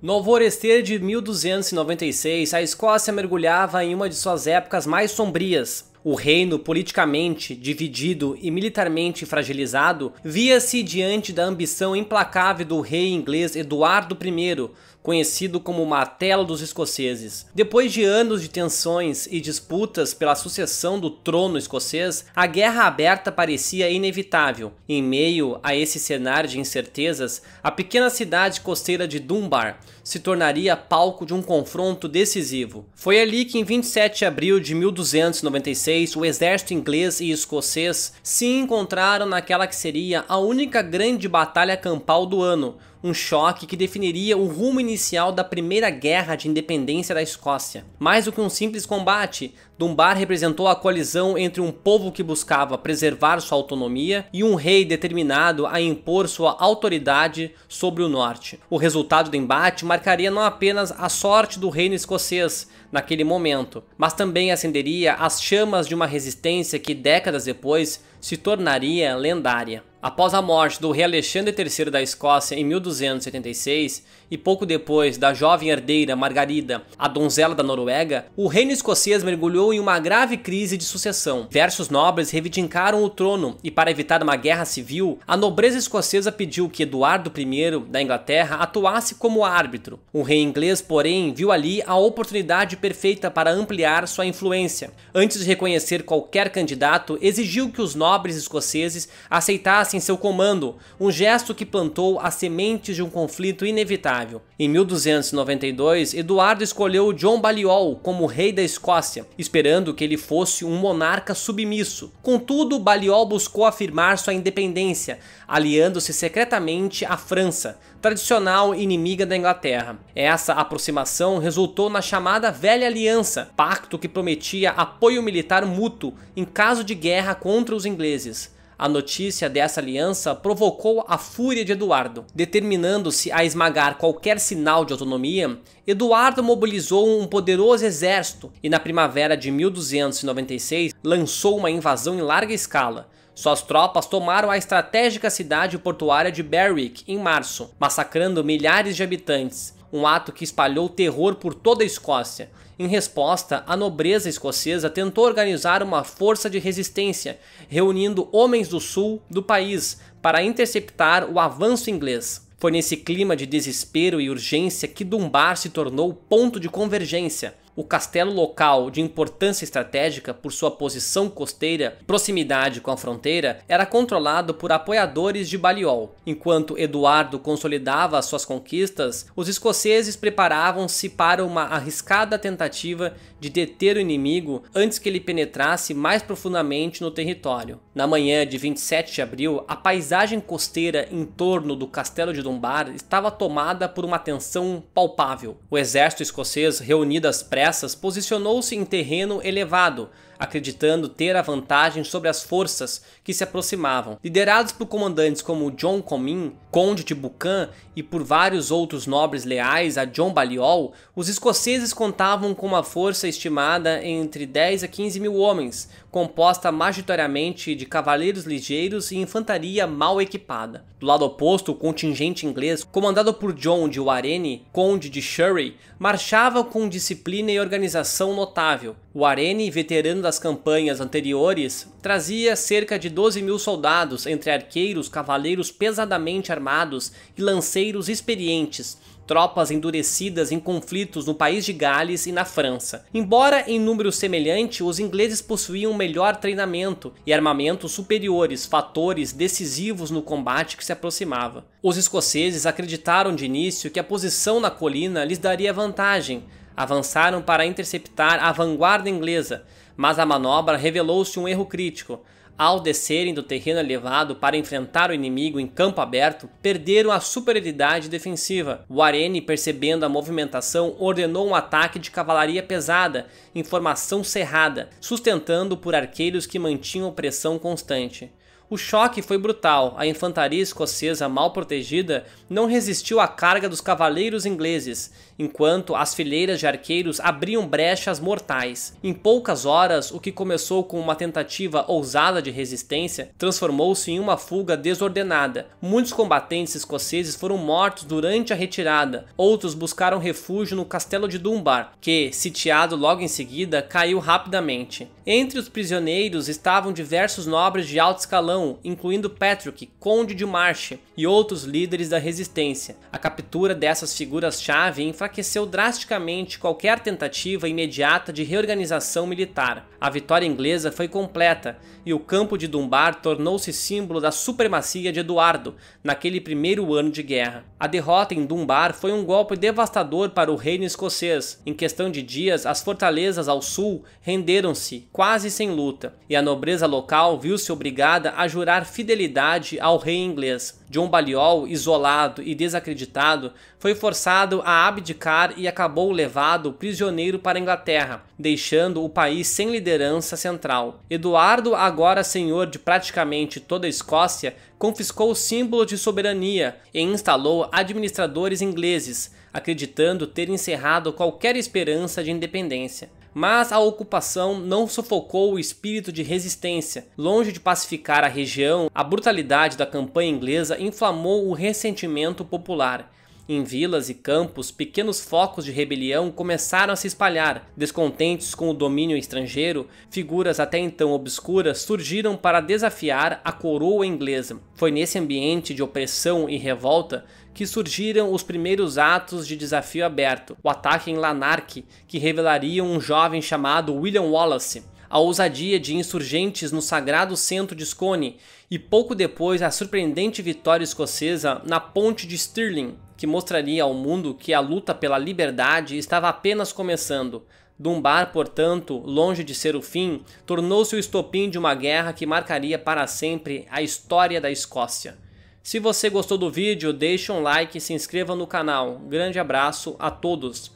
No alvorecer de 1296, a Escócia mergulhava em uma de suas épocas mais sombrias. O reino, politicamente dividido e militarmente fragilizado, via-se diante da ambição implacável do rei inglês Eduardo I, conhecido como o Martelo dos Escoceses. Depois de anos de tensões e disputas pela sucessão do trono escocês, a guerra aberta parecia inevitável. Em meio a esse cenário de incertezas, a pequena cidade costeira de Dunbar se tornaria palco de um confronto decisivo. Foi ali que, em 27 de abril de 1296, o exército inglês e escocês se encontraram naquela que seria a única grande batalha campal do ano, um choque que definiria o rumo inicial da primeira guerra de independência da Escócia. Mais do que um simples combate, Dunbar representou a colisão entre um povo que buscava preservar sua autonomia e um rei determinado a impor sua autoridade sobre o norte. O resultado do embate marcaria não apenas a sorte do reino escocês naquele momento, mas também acenderia as chamas de uma resistência que décadas depois se tornaria lendária. Após a morte do rei Alexandre III da Escócia em 1276 e pouco depois da jovem herdeira Margarida, a donzela da Noruega, o reino escocês mergulhou em uma grave crise de sucessão. Diversos nobres reivindicaram o trono e, para evitar uma guerra civil, a nobreza escocesa pediu que Eduardo I da Inglaterra atuasse como árbitro. O rei inglês, porém, viu ali a oportunidade perfeita para ampliar sua influência. Antes de reconhecer qualquer candidato, exigiu que os nobres escoceses aceitassem em seu comando, um gesto que plantou as sementes de um conflito inevitável. Em 1292, Eduardo escolheu John Balliol como rei da Escócia, esperando que ele fosse um monarca submisso. Contudo, Balliol buscou afirmar sua independência, aliando-se secretamente à França, tradicional inimiga da Inglaterra. Essa aproximação resultou na chamada Velha Aliança, pacto que prometia apoio militar mútuo em caso de guerra contra os ingleses. A notícia dessa aliança provocou a fúria de Eduardo. Determinando-se a esmagar qualquer sinal de autonomia, Eduardo mobilizou um poderoso exército e, na primavera de 1296, lançou uma invasão em larga escala. Suas tropas tomaram a estratégica cidade portuária de Berwick em março, massacrando milhares de habitantes, um ato que espalhou terror por toda a Escócia. Em resposta, a nobreza escocesa tentou organizar uma força de resistência, reunindo homens do sul do país para interceptar o avanço inglês. Foi nesse clima de desespero e urgência que Dunbar se tornou ponto de convergência. O castelo local, de importância estratégica por sua posição costeira e proximidade com a fronteira, era controlado por apoiadores de Balliol. Enquanto Eduardo consolidava suas conquistas, os escoceses preparavam-se para uma arriscada tentativa de deter o inimigo antes que ele penetrasse mais profundamente no território. Na manhã de 27 de abril, a paisagem costeira em torno do castelo de Dunbar estava tomada por uma tensão palpável. O exército escocês, reunido às pressas, posicionou-se em terreno elevado, acreditando ter a vantagem sobre as forças que se aproximavam. Liderados por comandantes como John Comyn, conde de Buchan, e por vários outros nobres leais a John Balliol, os escoceses contavam com uma força estimada entre 10 a 15 mil homens, composta majoritariamente de cavaleiros ligeiros e infantaria mal equipada. Do lado oposto, o contingente inglês, comandado por John de Warenne, conde de Surrey, marchava com disciplina e organização notável. Warenne, veterano das campanhas anteriores, trazia cerca de 12 mil soldados, entre arqueiros, cavaleiros pesadamente armados e lanceiros experientes, tropas endurecidas em conflitos no país de Gales e na França. Embora em número semelhante, os ingleses possuíam melhor treinamento e armamentos superiores, fatores decisivos no combate que se aproximava. Os escoceses acreditaram de início que a posição na colina lhes daria vantagem. Avançaram para interceptar a vanguarda inglesa, mas a manobra revelou-se um erro crítico. Ao descerem do terreno elevado para enfrentar o inimigo em campo aberto, perderam a superioridade defensiva. Warenne, percebendo a movimentação, ordenou um ataque de cavalaria pesada, em formação cerrada, sustentando por arqueiros que mantinham pressão constante. O choque foi brutal, a infantaria escocesa mal protegida não resistiu à carga dos cavaleiros ingleses, enquanto as fileiras de arqueiros abriam brechas mortais. Em poucas horas, o que começou com uma tentativa ousada de resistência transformou-se em uma fuga desordenada. Muitos combatentes escoceses foram mortos durante a retirada, outros buscaram refúgio no castelo de Dunbar, que, sitiado logo em seguida, caiu rapidamente. Entre os prisioneiros estavam diversos nobres de alto escalão, incluindo Patrick, conde de Marche, e outros líderes da resistência. A captura dessas figuras-chave enfraqueceu drasticamente qualquer tentativa imediata de reorganização militar. A vitória inglesa foi completa, e o campo de Dunbar tornou-se símbolo da supremacia de Eduardo naquele primeiro ano de guerra. A derrota em Dunbar foi um golpe devastador para o reino escocês. Em questão de dias, as fortalezas ao sul renderam-se, quase sem luta, e a nobreza local viu-se obrigada a jurar fidelidade ao rei inglês. John Balliol, isolado e desacreditado, foi forçado a abdicar e acabou levado prisioneiro para a Inglaterra, deixando o país sem liderança central. Eduardo, agora senhor de praticamente toda a Escócia, confiscou o símbolo de soberania e instalou administradores ingleses, acreditando ter encerrado qualquer esperança de independência. Mas a ocupação não sufocou o espírito de resistência. Longe de pacificar a região, a brutalidade da campanha inglesa inflamou o ressentimento popular. Em vilas e campos, pequenos focos de rebelião começaram a se espalhar. Descontentes com o domínio estrangeiro, figuras até então obscuras surgiram para desafiar a coroa inglesa. Foi nesse ambiente de opressão e revolta que surgiram os primeiros atos de desafio aberto. O ataque em Lanark, que revelaria um jovem chamado William Wallace, a ousadia de insurgentes no sagrado centro de Scone e pouco depois a surpreendente vitória escocesa na ponte de Stirling, que mostraria ao mundo que a luta pela liberdade estava apenas começando. Dunbar, portanto, longe de ser o fim, tornou-se o estopim de uma guerra que marcaria para sempre a história da Escócia. Se você gostou do vídeo, deixe um like e se inscreva no canal. Grande abraço a todos!